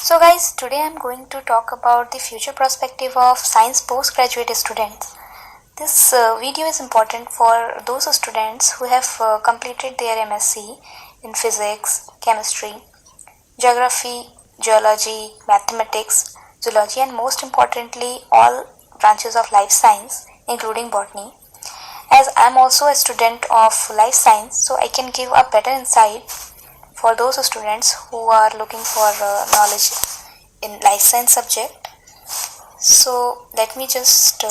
So guys, today I'm going to talk about the future perspective of science postgraduate students. This video is important for those students who have completed their M.Sc in physics, chemistry, geography, geology, mathematics, zoology, and most importantly all branches of life science including botany. As I'm also a student of life science, so I can give a better insight for those students who are looking for knowledge in life science subject. So let me just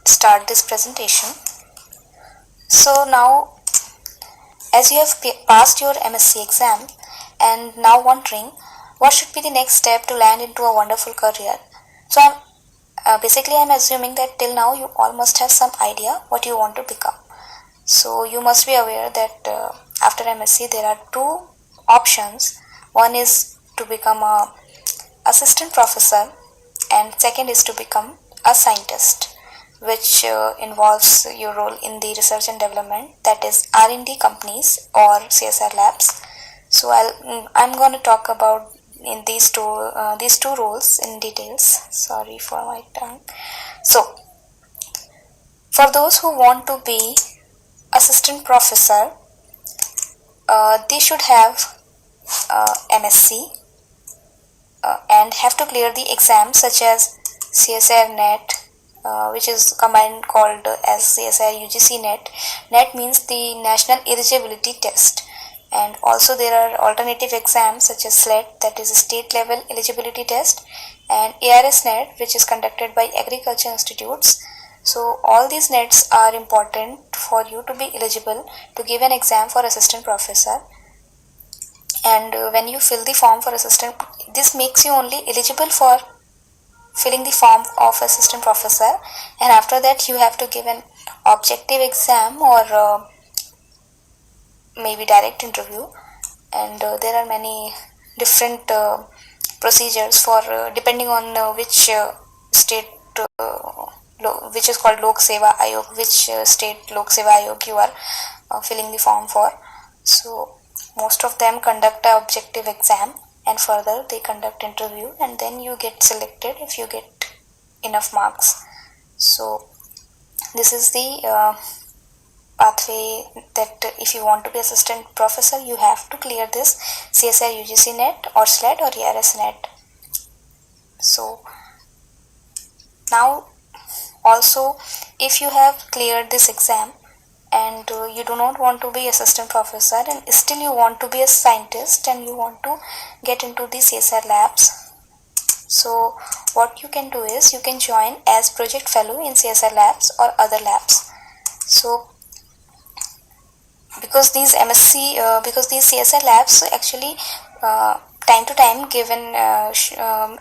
start this presentation. So now, as you have passed your M.Sc exam and now wondering what should be the next step to land into a wonderful career. So I'm assuming that till now you all must have some idea what you want to become. So you must be aware that after M.Sc there are two options. One is to become a assistant professor and second is to become a scientist, which involves your role in the research and development, that is R&D companies or CSR labs. So I'm going to talk about in these two roles in details. Sorry for my tongue. So for those who want to be assistant professor, they should have M.Sc and have to clear the exams such as CSR NET, which is combined called as CSR UGC NET. NET means the National Eligibility Test, and also there are alternative exams such as SLET, that is a state level eligibility test, and ARS NET, which is conducted by agriculture institutes. So all these nets are important for you to be eligible to give an exam for assistant professor. And when you fill the form for assistant, this makes you only eligible for filling the form of assistant professor, and after that you have to give an objective exam or maybe direct interview, and there are many different procedures for depending on which state which is called Lok Seva Ayog, which state Lok Seva Ayog you are filling the form for. So most of them conduct an objective exam and further they conduct interview, and then you get selected if you get enough marks. So this is the pathway that if you want to be assistant professor you have to clear this CSR UGC NET or SLET or ARS NET. So now also if you have cleared this exam and you do not want to be assistant professor and still you want to be a scientist and you want to get into the CSR labs, so what you can do is you can join as project fellow in CSR labs or other labs. So because these CSR labs actually time to time given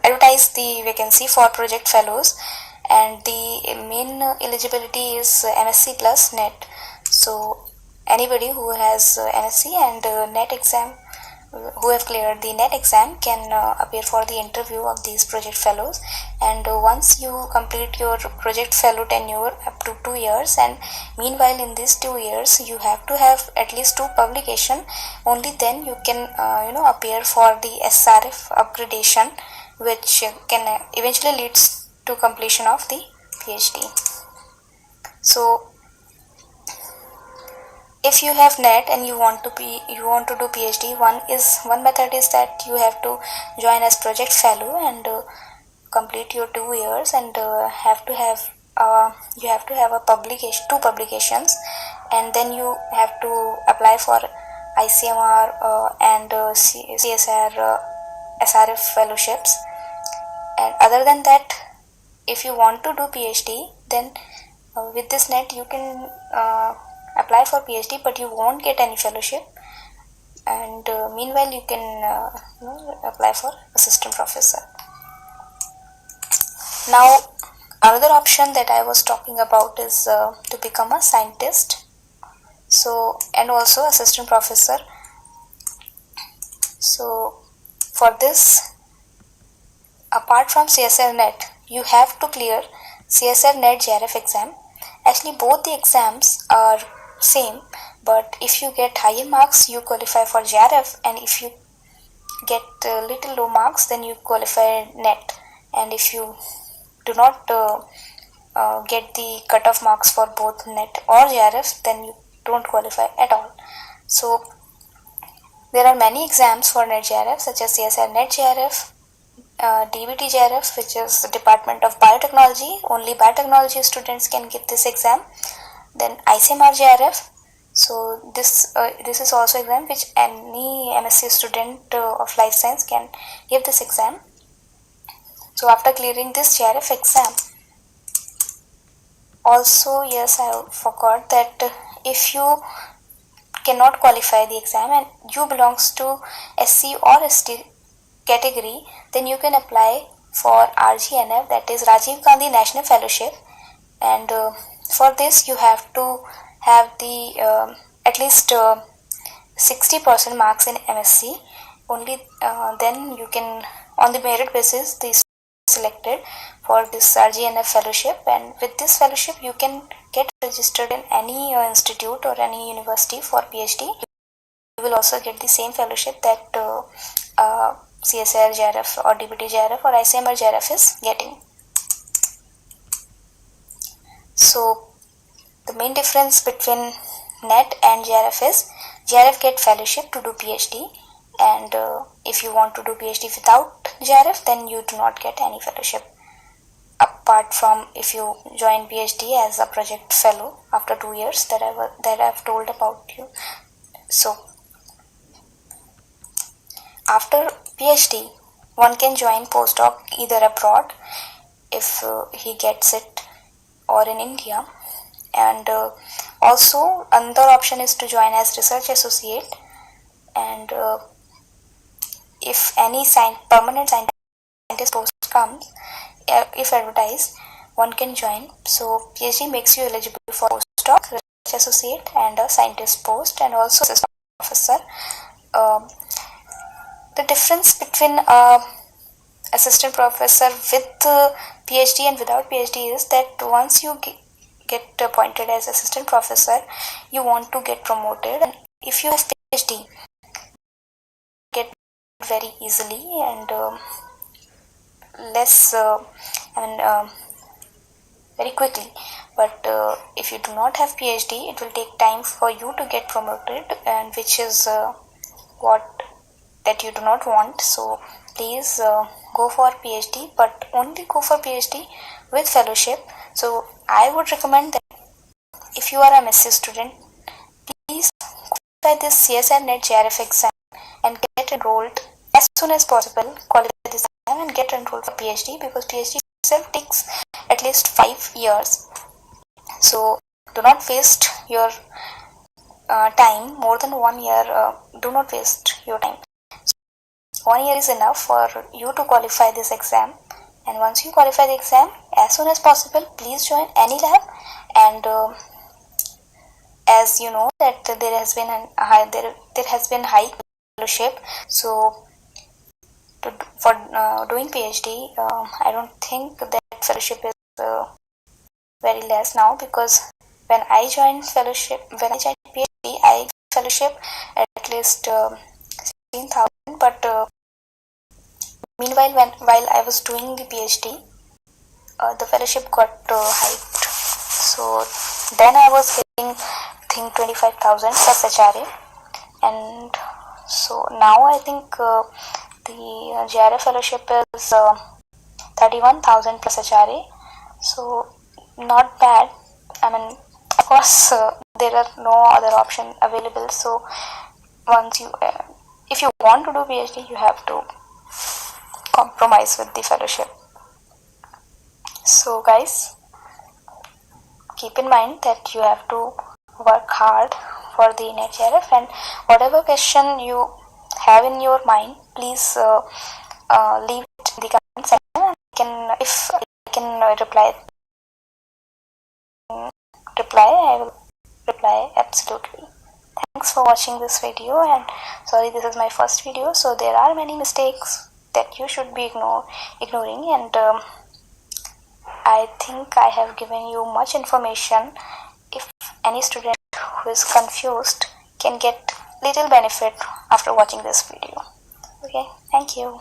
advertise the vacancy for project fellows, and the main eligibility is M.Sc plus NET. So anybody who has M.Sc and NET exam, who have cleared the NET exam, can appear for the interview of these project fellows. And once you complete your project fellow tenure up to 2 years, and meanwhile in these 2 years you have to have at least 2 publication, only then you can appear for the SRF upgradation, which can eventually leads to completion of the PhD. So if you have NET and you want to do PhD, one method is that you have to join as project fellow and complete your 2 years, and you have to have a publication, 2 publications, and then you have to apply for ICMR and CSR SRF fellowships. And other than that, if you want to do PhD, then with this NET you can apply for PhD, but you won't get any fellowship, and meanwhile you can apply for assistant professor. Now another option that I was talking about is to become a scientist, so and also assistant professor. So for this, apart from CSR NET, you have to clear CSR NET JRF exam. Actually both the exams are same, but if you get higher marks you qualify for JRF, and if you get little low marks, then you qualify net, and if you do not get the cutoff marks for both net or JRF, then you don't qualify at all. So there are many exams for net JRF, such as CSR net JRF, DBT JRF, which is the Department of Biotechnology. Only biotechnology students can give this exam. Then ICMR JRF. So this is also exam which any M.Sc student of life science can give this exam. So after clearing this JRF exam, also yes, I forgot that if you cannot qualify the exam and you belongs to SC or ST category, then you can apply for RGNF, that is Rajiv Gandhi National Fellowship, and for this you have to have the at least 60% marks in M.Sc. Only then you can, on the merit basis, these selected for this RGNF fellowship, and with this fellowship you can get registered in any institute or any university for PhD. You will also get the same fellowship that CSIR JRF or DBT JRF or ICMR JRF is getting. So the main difference between NET and JRF is JRF get fellowship to do PhD, and if you want to do PhD without JRF, then you do not get any fellowship, apart from if you join PhD as a project fellow after 2 years that I've told about you. So after PhD, one can join postdoc either abroad if he gets it, or in India, and also another option is to join as research associate, and if any permanent scientist post comes, if advertised, one can join. So PhD makes you eligible for postdoc, research associate, and a scientist post, and also assistant professor. The difference between assistant professor with PhD and without PhD is that once you get appointed as assistant professor, you want to get promoted, and if you have PhD, get very easily and less very quickly. But if you do not have PhD, it will take time for you to get promoted, and which is what that you do not want. So please go for PhD, but only go for PhD with fellowship. So I would recommend that if you are a M.Sc student, please qualify this CSIR NET JRF exam and get enrolled as soon as possible. Qualify this exam and get enrolled for PhD, because PhD itself takes at least 5 years. So do not waste your time more than 1 year. Do not waste your time. 1 year is enough for you to qualify this exam, and once you qualify the exam, as soon as possible, please join any lab. And as you know that there has been high fellowship, so for doing PhD, I don't think that fellowship is very less now, because when I joined PhD, I fellowship at least 16,000. But meanwhile, while I was doing the PhD, the fellowship got hiked. So then I was getting, I think, 25,000 plus HRA, and so now I think the JRF fellowship is 31,000 plus HRA. So not bad. I mean, of course, there are no other option available. So once you if you want to do PhD, you have to compromise with the fellowship. So guys, keep in mind that you have to work hard for the NET JRF, and whatever question you have in your mind, please leave it in the comment section. If I can reply, I will reply absolutely. Thanks for watching this video, and sorry, this is my first video, so there are many mistakes that you should be ignoring, and I think I have given you much information. If any student who is confused can get little benefit after watching this video. Okay, thank you.